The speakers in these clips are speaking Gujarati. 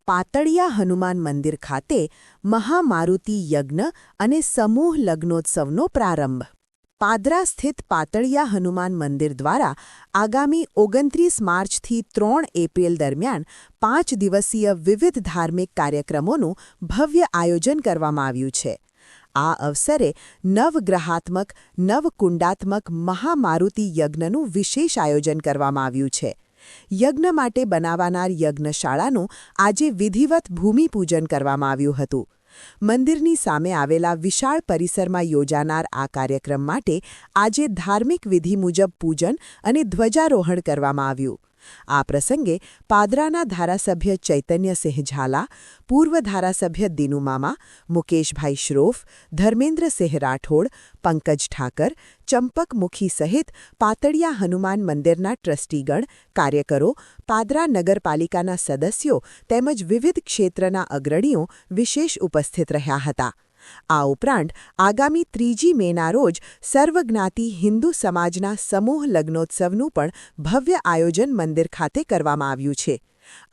પાતળિયા હનુમાન મંદિર ખાતે મહામારુતિ યજ્ઞ અને સમૂહ લગ્નોત્સવનો પ્રારંભ. પાદરા સ્થિત પાતળિયા હનુમાન મંદિર દ્વારા આગામી 29 માર્ચથી 3 એપ્રિલ દરમિયાન 5 દિવસીય વિવિધ ધાર્મિક કાર્યક્રમોનું ભવ્ય આયોજન કરવામાં આવ્યું છે. આ અવસરે નવગ્રહાત્મક નવકુંડાત્મક મહામારુતિ યજ્ઞનું વિશેષ આયોજન કરવામાં આવ્યું છે. યજ્ઞ માટે બનાવાનાર યજ્ઞશાળાનું આજે વિધિવત ભૂમિપૂજન કરવામાં આવ્યું હતું. મંદિરની સામે આવેલા વિશાળ પરિસરમાં યોજાનાર આ કાર્યક્રમ માટે આજે ધાર્મિક વિધિ મુજબ પૂજન અને ધ્વજારોહણ કરવામાં આવ્યું. આ પ્રસંગે પાદરાના ધારાસભ્ય ચૈતન્યસિંહ ઝાલા, પૂર્વ ધારાસભ્ય દિનુમામા, મુકેશભાઈ શ્રોફ, ધર્મેન્દ્રસિંહ રાઠોડ, પંકજ ઠાકર, ચંપક મુખી સહિત પાતળિયા હનુમાન મંદિરના ટ્રસ્ટીગણ, કાર્યકરો, પાદરા નગરપાલિકાના સદસ્યો તેમજ વિવિધ ક્ષેત્રના અગ્રણીઓ વિશેષ ઉપસ્થિત રહ્યા હતા. આ ઉપરાંત આગામી 3 મેના રોજ સર્વજ્ઞાતિ હિન્દુ સમાજના સમૂહ લગ્નોત્સવનું પણ ભવ્ય આયોજન મંદિર ખાતે કરવામાં આવ્યું છે.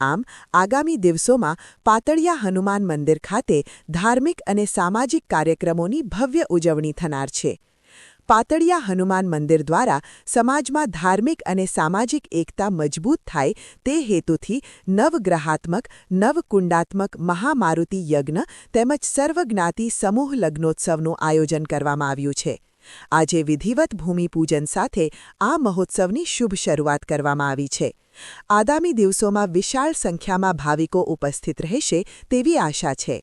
આમ આગામી દિવસોમાં પાતળિયા હનુમાન મંદિર ખાતે ધાર્મિક અને સામાજિક કાર્યક્રમોની ભવ્ય ઉજવણી થનાર છે. પાતળિયા હનુમાન મંદિર દ્વારા સમાજમાં ધાર્મિક અને સામાજિક એકતા મજબૂત થાય તે હેતુથી નવગ્રહાત્મક નવકુંડાત્મક મહામારુતિ યજ્ઞ તેમજ સર્વજ્ઞાતિ સમૂહ લગ્નોત્સવનું આયોજન કરવામાં આવ્યું છે. આજે વિધિવત ભૂમિપૂજન સાથે આ મહોત્સવની શુભ શરૂઆત કરવામાં આવી છે. આગામી દિવસોમાં વિશાળ સંખ્યામાં ભાવિકો ઉપસ્થિત રહેશે તેવી આશા છે.